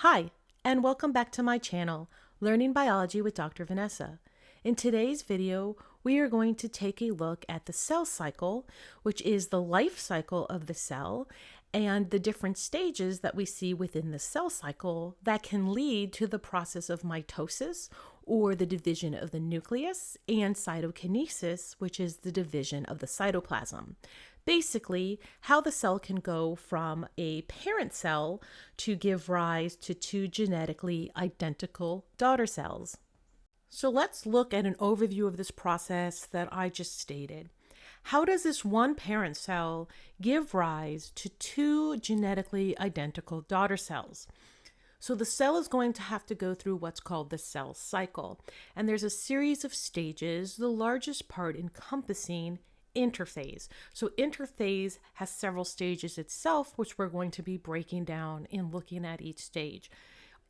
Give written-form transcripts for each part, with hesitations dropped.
Hi, and welcome back to my channel, Learning Biology with Dr. Vanessa. In today's video, we are going to take a look at the cell cycle, which is the life cycle of the cell, and the different stages that we see within the cell cycle that can lead to the process of mitosis, or the division of the nucleus, and cytokinesis, which is the division of the cytoplasm. Basically, how the cell can go from a parent cell to give rise to two genetically identical daughter cells. So let's look at an overview of this process that I just stated. How does this one parent cell give rise to two genetically identical daughter cells? So the cell is going to have to go through what's called the cell cycle. And there's a series of stages, the largest part encompassing interphase. So interphase has several stages itself, which we're going to be breaking down and looking at each stage.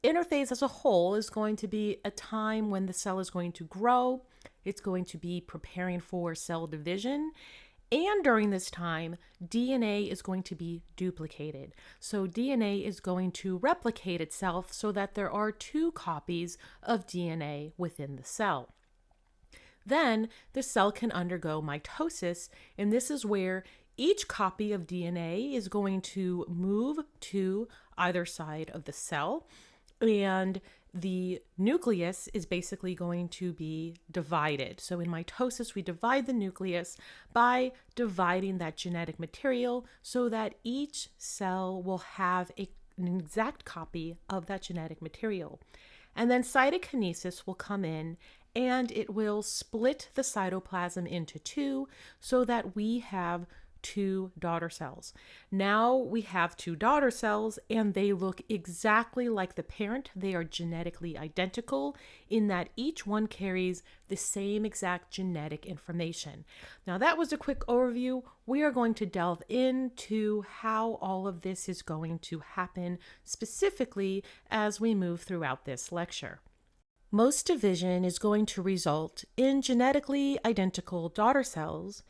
Interphase as a whole is going to be a time when the cell is going to grow. It's going to be preparing for cell division. And during this time, DNA is going to be duplicated. So DNA is going to replicate itself so that there are two copies of DNA within the cell. Then the cell can undergo mitosis, and this is where each copy of DNA is going to move to either side of the cell, and the nucleus is basically going to be divided. So in mitosis, we divide the nucleus by dividing that genetic material so that each cell will have an exact copy of that genetic material. And then cytokinesis will come in and it will split the cytoplasm into two so that we have two daughter cells. Now we have two daughter cells and they look exactly like the parent. They are genetically identical in that each one carries the same exact genetic information. Now that was a quick overview. We are going to delve into how all of this is going to happen specifically as we move throughout this lecture. Most division is going to result in genetically identical daughter cells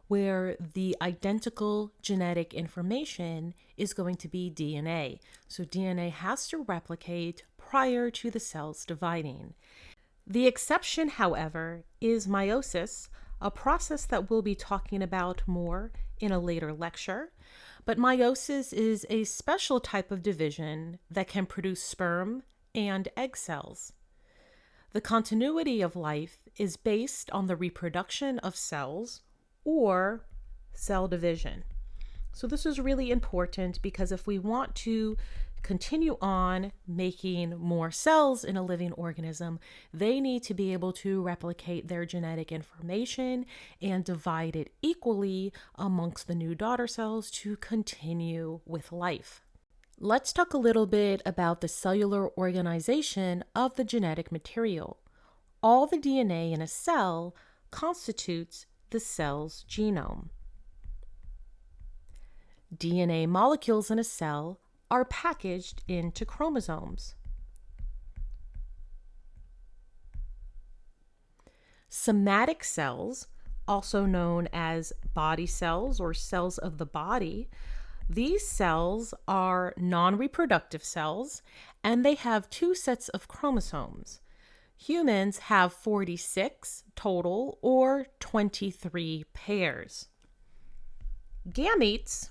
where the identical genetic information is going to be DNA. So DNA has to replicate prior to the cells dividing. The exception, however, is meiosis, a process that we'll be talking about more in a later lecture. But meiosis is a special type of division that can produce sperm and egg cells. The continuity of life is based on the reproduction of cells or cell division. So this is really important because if we want to continue on making more cells in a living organism, they need to be able to replicate their genetic information and divide it equally amongst the new daughter cells to continue with life. Let's talk a little bit about the cellular organization of the genetic material. All the DNA in a cell constitutes the cell's genome. DNA molecules in a cell are packaged into chromosomes. Somatic cells, also known as body cells or cells of the body, these cells are non-reproductive cells and they have two sets of chromosomes. Humans have 46 total or 23 pairs. Gametes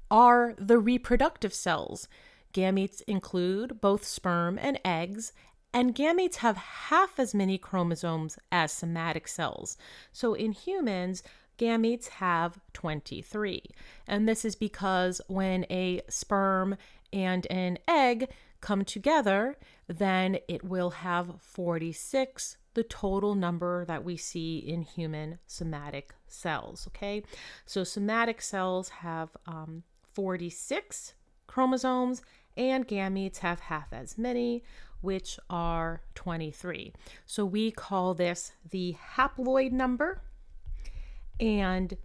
are the reproductive cells. Gametes include both sperm and eggs, and gametes have half as many chromosomes as somatic cells. So in humans, gametes have 23. And this is because when a sperm and an egg come together, then it will have 46, the total number that we see in human somatic cells, okay? So somatic cells have 46 chromosomes and gametes have half as many, which are 23. So we call this the haploid number, and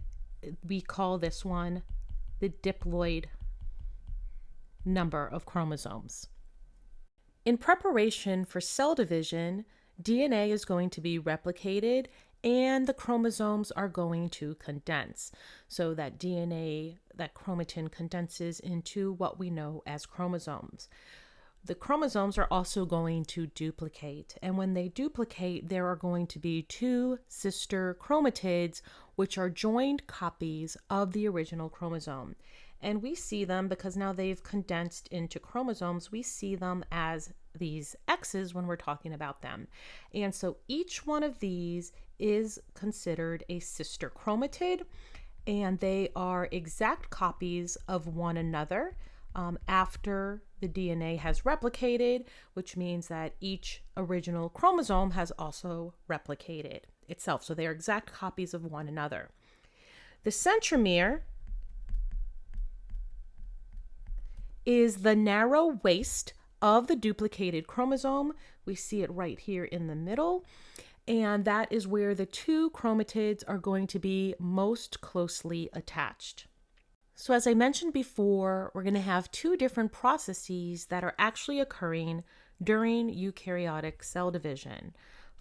we call this one the diploid number of chromosomes. In preparation for cell division, DNA is going to be replicated and the chromosomes are going to condense. So that DNA that chromatin condenses into what we know as chromosomes. The chromosomes are also going to duplicate, and when they duplicate, there are going to be two sister chromatids, which are joined copies of the original chromosome. And we see them, because now they've condensed into chromosomes, we see them as these X's when we're talking about them. And so each one of these is considered a sister chromatid, and they are exact copies of one another after the DNA has replicated, which means that each original chromosome has also replicated itself. So they are exact copies of one another. The centromere is the narrow waist of the duplicated chromosome. We see it right here in the middle, and that is where the two chromatids are going to be most closely attached. So as I mentioned before, we're going to have two different processes that are actually occurring during eukaryotic cell division.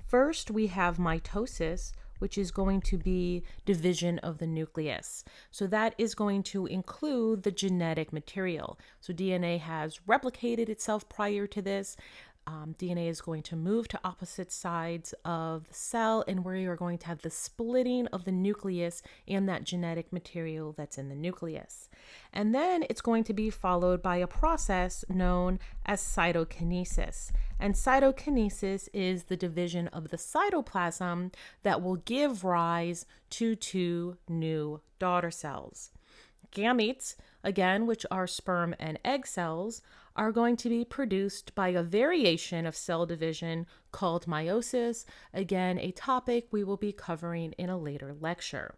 First, we have mitosis, which is going to be division of the nucleus. So that is going to include the genetic material. So DNA has replicated itself prior to this. DNA is going to move to opposite sides of the cell, and we are going to have the splitting of the nucleus and that genetic material that's in the nucleus. And then it's going to be followed by a process known as cytokinesis. And cytokinesis is the division of the cytoplasm that will give rise to two new daughter cells. Gametes, again, which are sperm and egg cells, are going to be produced by a variation of cell division called meiosis, again, a topic we will be covering in a later lecture.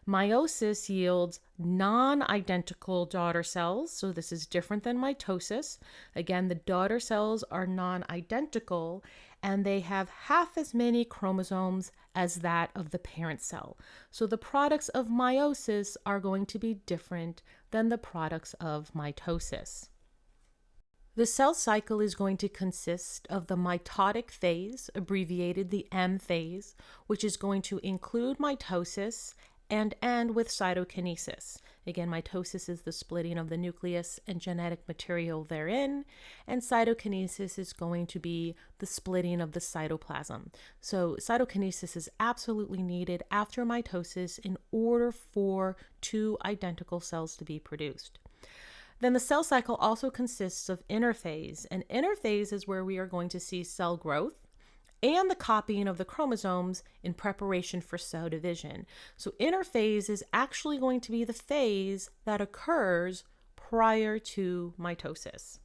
Meiosis yields non-identical daughter cells, so this is different than mitosis. Again, the daughter cells are non-identical, and they have half as many chromosomes as that of the parent cell. So the products of meiosis are going to be different than the products of mitosis. The cell cycle is going to consist of the mitotic phase, abbreviated the M phase, which is going to include mitosis and end with cytokinesis. Again, mitosis is the splitting of the nucleus and genetic material therein, and cytokinesis is going to be the splitting of the cytoplasm. So cytokinesis is absolutely needed after mitosis in order for two identical cells to be produced. Then the cell cycle also consists of interphase, and interphase is where we are going to see cell growth and the copying of the chromosomes in preparation for cell division. So interphase is actually going to be the phase that occurs prior to mitosis.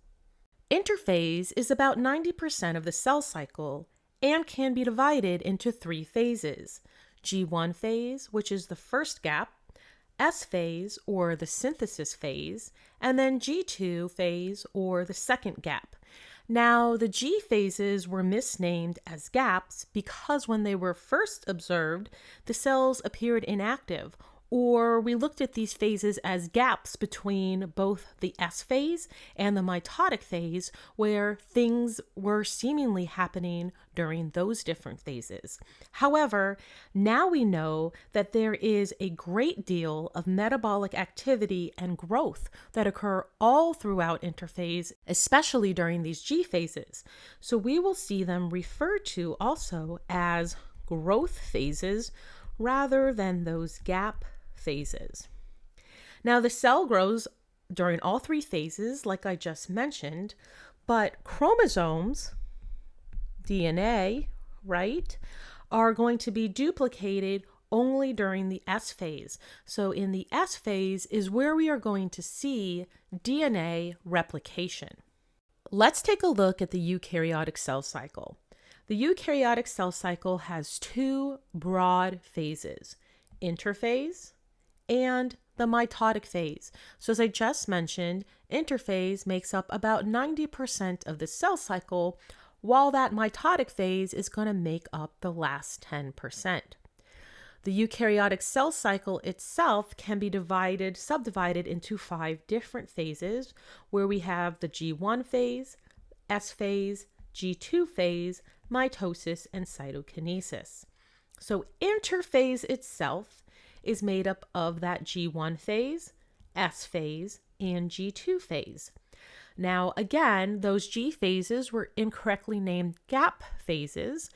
Interphase is about 90% of the cell cycle and can be divided into three phases: G1 phase, which is the first gap, S phase, or the synthesis phase, and then G2 phase, or the second gap. Now, the G phases were misnamed as gaps because when they were first observed, the cells appeared inactive, or we looked at these phases as gaps between both the S phase and the mitotic phase, where things were seemingly happening during those different phases. However, now we know that there is a great deal of metabolic activity and growth that occur all throughout interphase, especially during these G phases. So we will see them referred to also as growth phases rather than those gap phases. Now, the cell grows during all three phases, like I just mentioned, but chromosomes, DNA, right, are going to be duplicated only during the S phase. So in the S phase is where we are going to see DNA replication. Let's take a look at the eukaryotic cell cycle. The eukaryotic cell cycle has two broad phases: interphase and the mitotic phase. So as I just mentioned, interphase makes up about 90% of the cell cycle, while that mitotic phase is going to make up the last 10%. The eukaryotic cell cycle itself can be subdivided into 5 different phases, where we have the G1 phase, S phase, G2 phase, mitosis, and cytokinesis. So interphase itself is made up of that G1 phase, S phase, and G2 phase. Now, again, those G phases were incorrectly named gap phases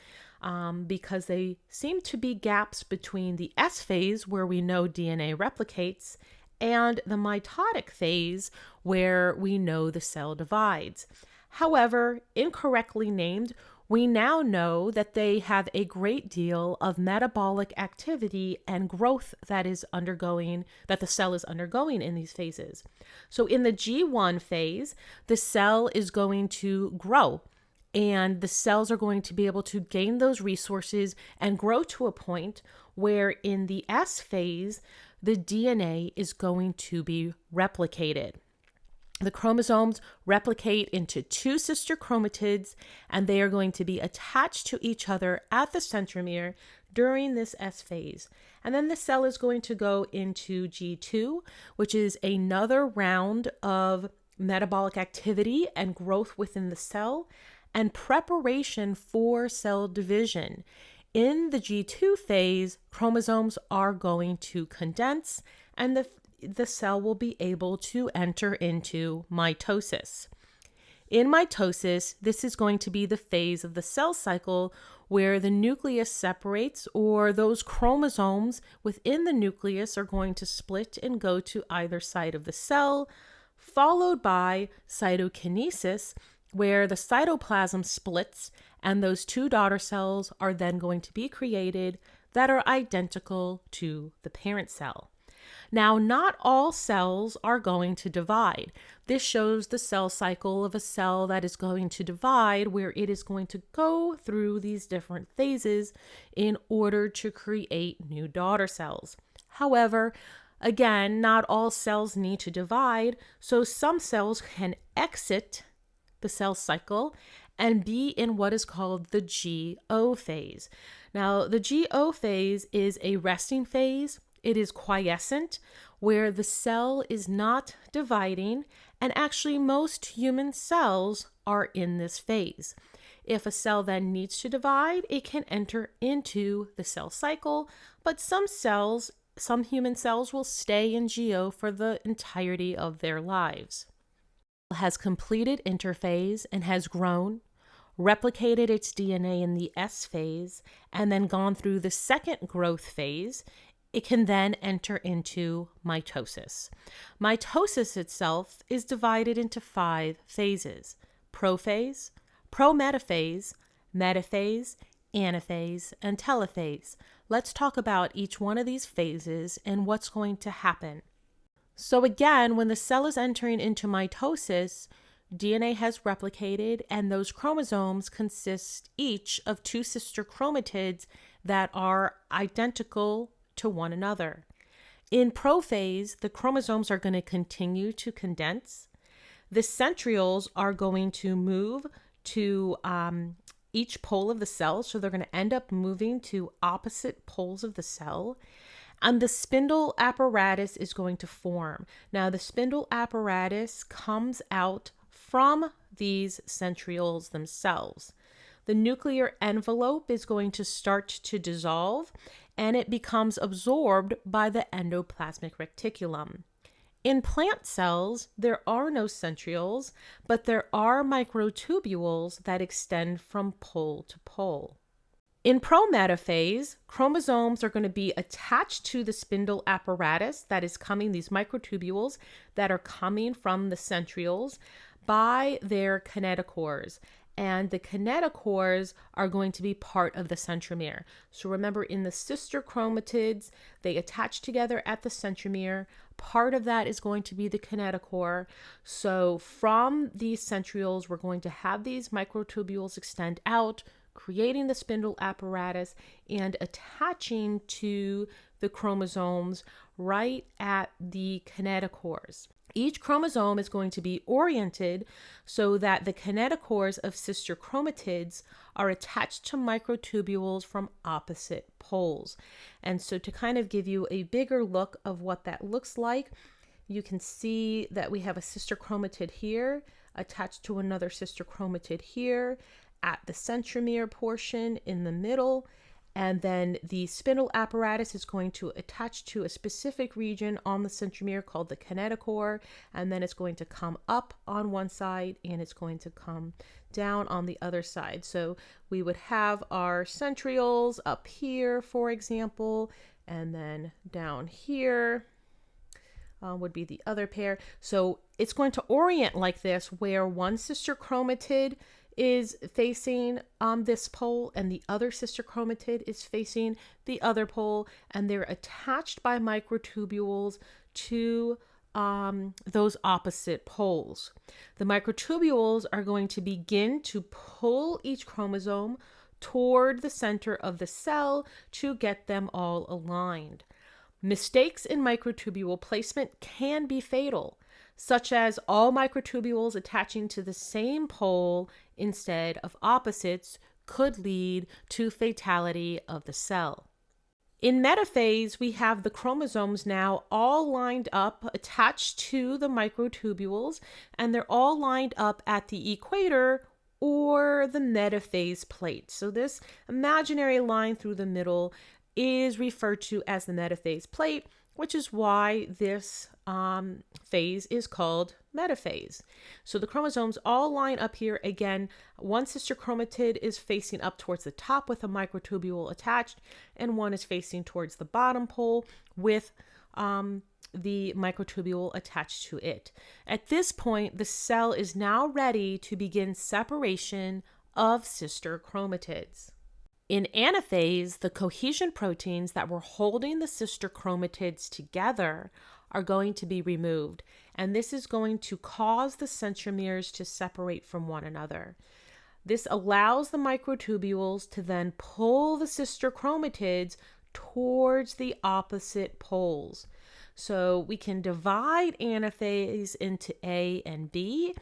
because they seem to be gaps between the S phase, where we know DNA replicates, and the mitotic phase, where we know the cell divides. However, incorrectly named, we now know that they have a great deal of metabolic activity and growth that the cell is undergoing in these phases. So in the G1 phase, the cell is going to grow, and the cells are going to be able to gain those resources and grow to a point where in the S phase, the DNA is going to be replicated. The chromosomes replicate into two sister chromatids, and they are going to be attached to each other at the centromere during this S phase. And then the cell is going to go into G2, which is another round of metabolic activity and growth within the cell and preparation for cell division. In the G2 phase, chromosomes are going to condense, and the cell will be able to enter into mitosis. In mitosis, this is going to be the phase of the cell cycle where the nucleus separates, or those chromosomes within the nucleus are going to split and go to either side of the cell, followed by cytokinesis, where the cytoplasm splits and those two daughter cells are then going to be created that are identical to the parent cell. Now, not all cells are going to divide. This shows the cell cycle of a cell that is going to divide, where it is going to go through these different phases in order to create new daughter cells. However, again, not all cells need to divide, so some cells can exit the cell cycle and be in what is called the GO phase. Now, the GO phase is a resting phase. It is quiescent, where the cell is not dividing, and actually most human cells are in this phase. If a cell then needs to divide, it can enter into the cell cycle, but some human cells will stay in GO for the entirety of their lives. Has completed interphase and has grown, replicated its DNA in the S phase, and then gone through the second growth phase, it can then enter into mitosis. Mitosis itself is divided into 5 phases: prophase, prometaphase, metaphase, anaphase, and telophase. Let's talk about each one of these phases and what's going to happen. So again, when the cell is entering into mitosis, DNA has replicated, and those chromosomes consist each of 2 sister chromatids that are identical to one another. In prophase, the chromosomes are going to continue to condense. The centrioles are going to move to each pole of the cell, so they're going to end up moving to opposite poles of the cell. And the spindle apparatus is going to form. Now, the spindle apparatus comes out from these centrioles themselves. The nuclear envelope is going to start to dissolve, and it becomes absorbed by the endoplasmic reticulum. In plant cells, there are no centrioles, but there are microtubules that extend from pole to pole. In prometaphase, chromosomes are going to be attached to the spindle apparatus these microtubules that are coming from the centrioles by their kinetochores. And the kinetochores are going to be part of the centromere. So remember, in the sister chromatids, they attach together at the centromere. Part of that is going to be the kinetochore. So from these centrioles, we're going to have these microtubules extend out, creating the spindle apparatus and attaching to the chromosomes right at the kinetochores. Each chromosome is going to be oriented so that the kinetochores of sister chromatids are attached to microtubules from opposite poles. And so to kind of give you a bigger look of what that looks like, you can see that we have a sister chromatid here attached to another sister chromatid here at the centromere portion in the middle. and then the spindle apparatus is going to attach to a specific region on the centromere called the kinetochore, and then it's going to come up on one side and it's going to come down on the other side. So we would have our centrioles up here, for example, and then down here would be the other pair. So it's going to orient like this, where one sister chromatid is facing this pole and the other sister chromatid is facing the other pole, and they're attached by microtubules to those opposite poles. The microtubules are going to begin to pull each chromosome toward the center of the cell to get them all aligned. Mistakes in microtubule placement can be fatal, such as all microtubules attaching to the same pole instead of opposites could lead to fatality of the cell. In metaphase, we have the chromosomes now all lined up, attached to the microtubules, and they're all lined up at the equator or the metaphase plate. So this imaginary line through the middle is referred to as the metaphase plate, which is why this phase is called metaphase. So the chromosomes all line up here. Again, one sister chromatid is facing up towards the top with a microtubule attached, and one is facing towards the bottom pole with the microtubule attached to it. At this point, the cell is now ready to begin separation of sister chromatids. In anaphase, the cohesion proteins that were holding the sister chromatids together are going to be removed, and this is going to cause the centromeres to separate from one another. This allows the microtubules to then pull the sister chromatids towards the opposite poles. So we can divide anaphase into A and B.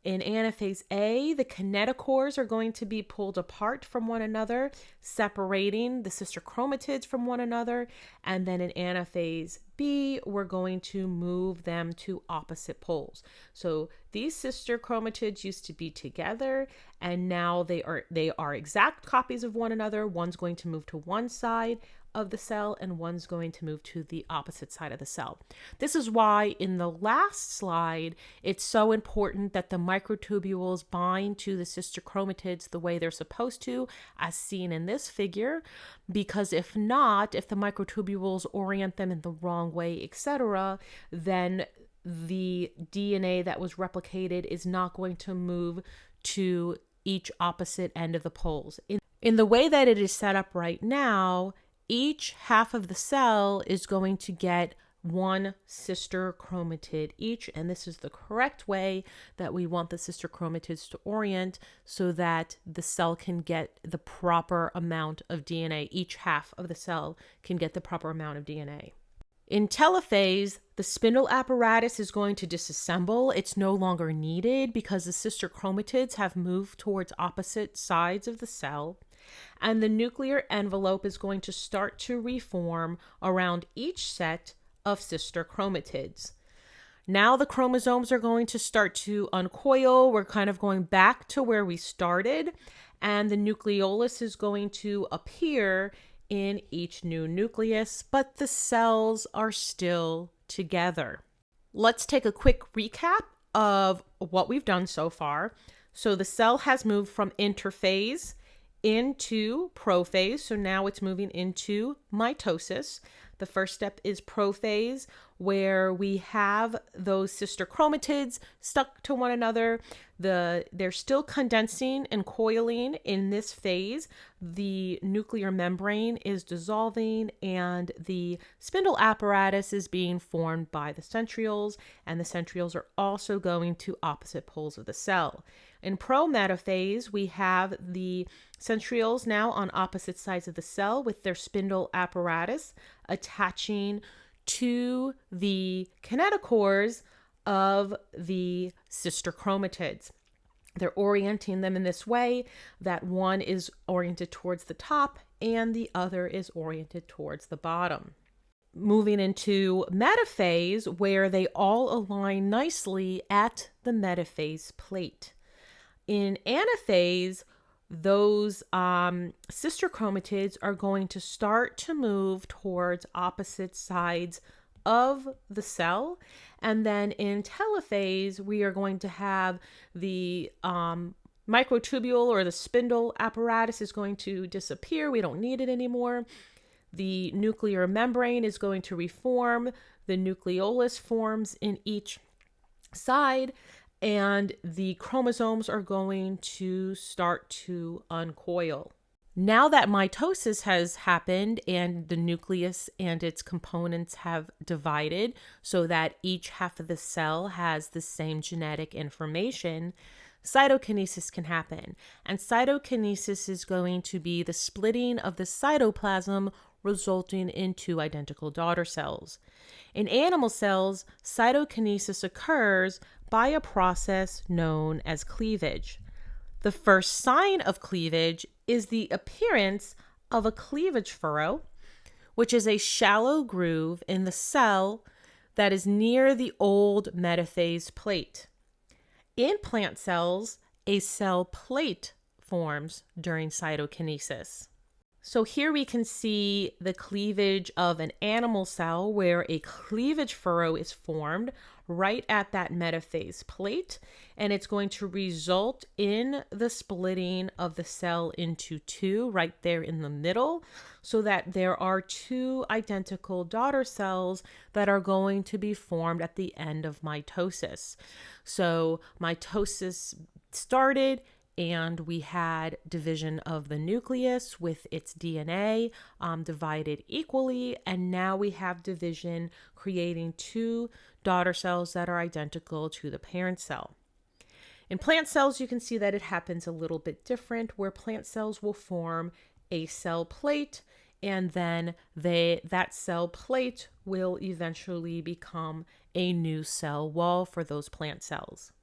In anaphase A, the kinetochores are going to be pulled apart from one another, separating the sister chromatids from one another. And then in anaphase B, we're going to move them to opposite poles. So these sister chromatids used to be together, and now they are exact copies of one another. One's going to move to one side of the cell, and one's going to move to the opposite side of the cell. This is why in the last slide, it's so important that the microtubules bind to the sister chromatids the way they're supposed to, as seen in this figure, because if not, if the microtubules orient them in the wrong way, etc., then the DNA that was replicated is not going to move to each opposite end of the poles. In the way that it is set up right now, each half of the cell is going to get one sister chromatid each, and this is the correct way that we want the sister chromatids to orient so that the cell can get the proper amount of DNA. Each half of the cell can get the proper amount of DNA. In telophase, the spindle apparatus is going to disassemble. It's no longer needed because the sister chromatids have moved towards opposite sides of the cell, and the nuclear envelope is going to start to reform around each set of sister chromatids. Now the chromosomes are going to start to uncoil. We're kind of going back to where we started, and the nucleolus is going to appear in each new nucleus, but the cells are still together. Let's take a quick recap of what we've done so far. So the cell has moved from interphase into prophase, so now it's moving into mitosis. The first step is prophase, where we have those sister chromatids stuck to one another. They're still condensing and coiling in this phase. The nuclear membrane is dissolving, and the spindle apparatus is being formed by the centrioles, and the centrioles are also going to opposite poles of the cell. In prometaphase, we have the centrioles now on opposite sides of the cell with their spindle apparatus attaching to the kinetochores of the sister chromatids. They're orienting them in this way that one is oriented towards the top and the other is oriented towards the bottom. Moving into metaphase, where they all align nicely at the metaphase plate. In anaphase, those sister chromatids are going to start to move towards opposite sides of the cell. And then in telophase, we are going to have the microtubule or the spindle apparatus is going to disappear. We don't need it anymore. The nuclear membrane is going to reform. The nucleolus forms in each side, and the chromosomes are going to start to uncoil. Now that mitosis has happened and the nucleus and its components have divided so that each half of the cell has the same genetic information, cytokinesis can happen. And cytokinesis is going to be the splitting of the cytoplasm, resulting in two identical daughter cells. In animal cells, cytokinesis occurs by a process known as cleavage. The first sign of cleavage is the appearance of a cleavage furrow, which is a shallow groove in the cell that is near the old metaphase plate. In plant cells, a cell plate forms during cytokinesis. So here we can see the cleavage of an animal cell where a cleavage furrow is formed right at that metaphase plate, and it's going to result in the splitting of the cell into two right there in the middle, so that there are two identical daughter cells that are going to be formed at the end of mitosis. So mitosis started, and we had division of the nucleus with its DNA divided equally. And now we have division creating two daughter cells that are identical to the parent cell. In plant cells, you can see that it happens a little bit different, where plant cells will form a cell plate, and then that cell plate will eventually become a new cell wall for those plant cells.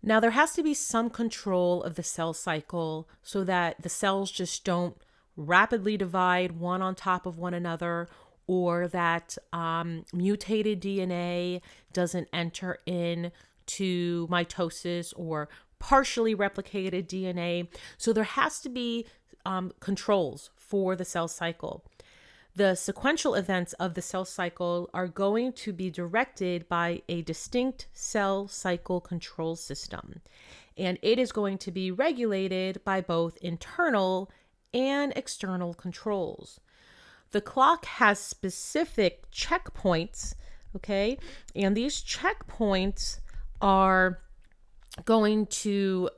Now, there has to be some control of the cell cycle so that the cells just don't rapidly divide one on top of one another, or that mutated DNA doesn't enter into mitosis, or partially replicated DNA. So there has to be controls for the cell cycle. The sequential events of the cell cycle are going to be directed by a distinct cell cycle control system, and it is going to be regulated by both internal and external controls. The clock has specific checkpoints, okay, and these checkpoints are going to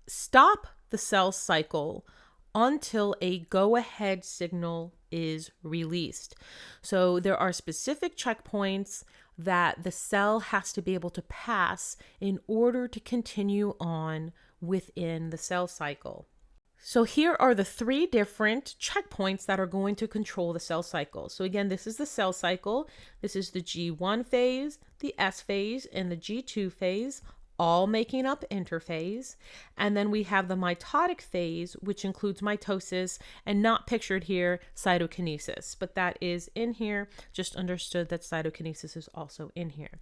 stop the cell cycle until a go-ahead signal is released. So there are specific checkpoints that the cell has to be able to pass in order to continue on within the cell cycle. So here are the three different checkpoints that are going to control the cell cycle. So again, this is the cell cycle. This is the G1 phase, the S phase, and the G2 phase, all making up interphase. And then we have the mitotic phase, which includes mitosis, and not pictured here, cytokinesis, but that is in here. Just understood that cytokinesis is also in here.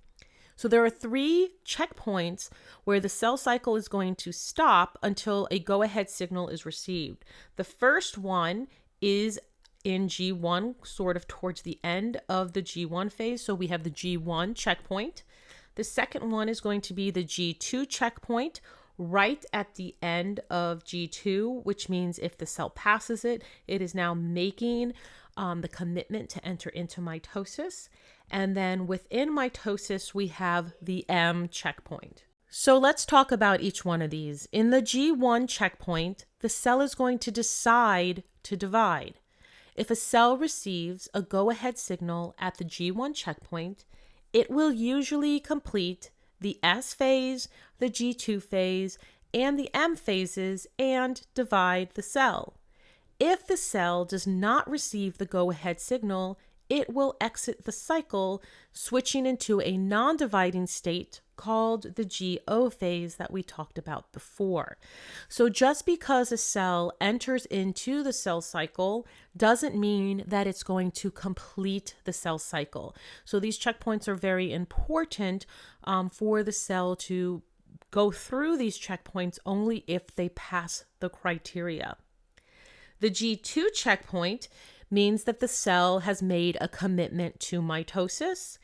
So there are three checkpoints where the cell cycle is going to stop until a go-ahead signal is received. The first one is in G1, sort of towards the end of the G1 phase. So we have the G1 checkpoint. The second one is going to be the G2 checkpoint right at the end of G2, which means if the cell passes it, it is now making the commitment to enter into mitosis. And then within mitosis, we have the M checkpoint. So let's talk about each one of these. In the G1 checkpoint, the cell is going to decide to divide. If a cell receives a go-ahead signal at the G1 checkpoint, it will usually complete the S phase, the G2 phase, and the M phases and divide the cell. If the cell does not receive the go-ahead signal, it will exit the cycle, switching into a non-dividing state called the GO phase that we talked about before. So just because a cell enters into the cell cycle doesn't mean that it's going to complete the cell cycle. So these checkpoints are very important for the cell to go through these checkpoints only if they pass the criteria. The G2 checkpoint means that the cell has made a commitment to mitosis,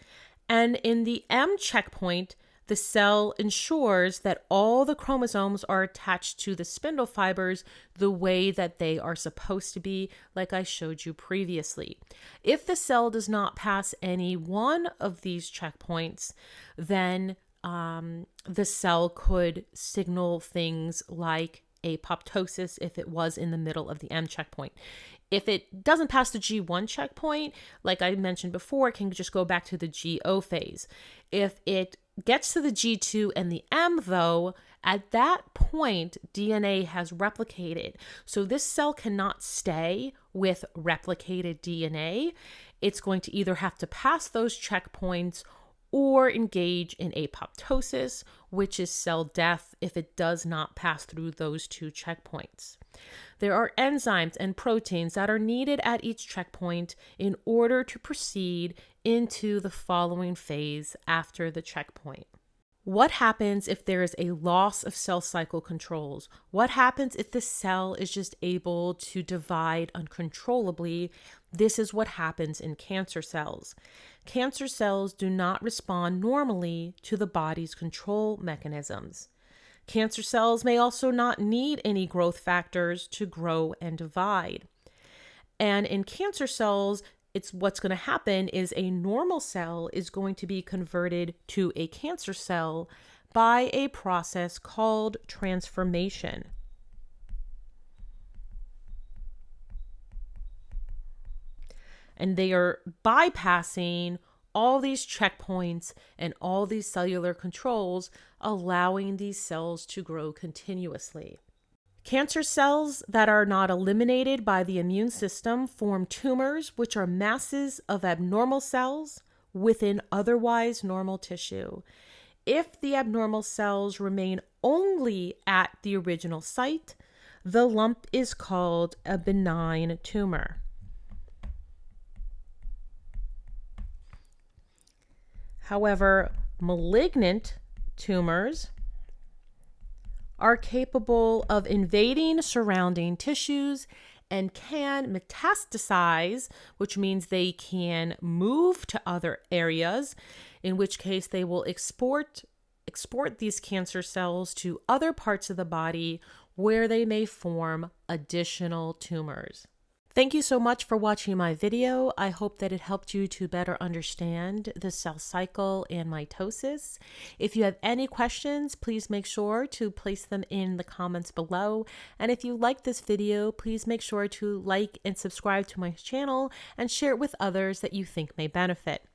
and in the M checkpoint, the cell ensures that all the chromosomes are attached to the spindle fibers the way that they are supposed to be, like I showed you previously. If the cell does not pass any one of these checkpoints, then the cell could signal things like apoptosis if it was in the middle of the M checkpoint. If it doesn't pass the G1 checkpoint, like I mentioned before, it can just go back to the GO phase. If it gets to the G2 and the M, though, at that point, DNA has replicated. So this cell cannot stay with replicated DNA. It's going to either have to pass those checkpoints or engage in apoptosis, which is cell death if it does not pass through those two checkpoints. There are enzymes and proteins that are needed at each checkpoint in order to proceed into the following phase after the checkpoint. What happens if there is a loss of cell cycle controls? What happens if the cell is just able to divide uncontrollably? This is what happens in cancer cells. Cancer cells do not respond normally to the body's control mechanisms. Cancer cells may also not need any growth factors to grow and divide. And in cancer cells, what's going to happen is a normal cell is going to be converted to a cancer cell by a process called transformation. And they are bypassing all these checkpoints and all these cellular controls, allowing these cells to grow continuously. Cancer cells that are not eliminated by the immune system form tumors, which are masses of abnormal cells within otherwise normal tissue. If the abnormal cells remain only at the original site, the lump is called a benign tumor. However, malignant tumors are capable of invading surrounding tissues and can metastasize, which means they can move to other areas, in which case they will export these cancer cells to other parts of the body where they may form additional tumors. Thank you so much for watching my video. I hope that it helped you to better understand the cell cycle and mitosis. If you have any questions, please make sure to place them in the comments below. And if you like this video, please make sure to like and subscribe to my channel and share it with others that you think may benefit.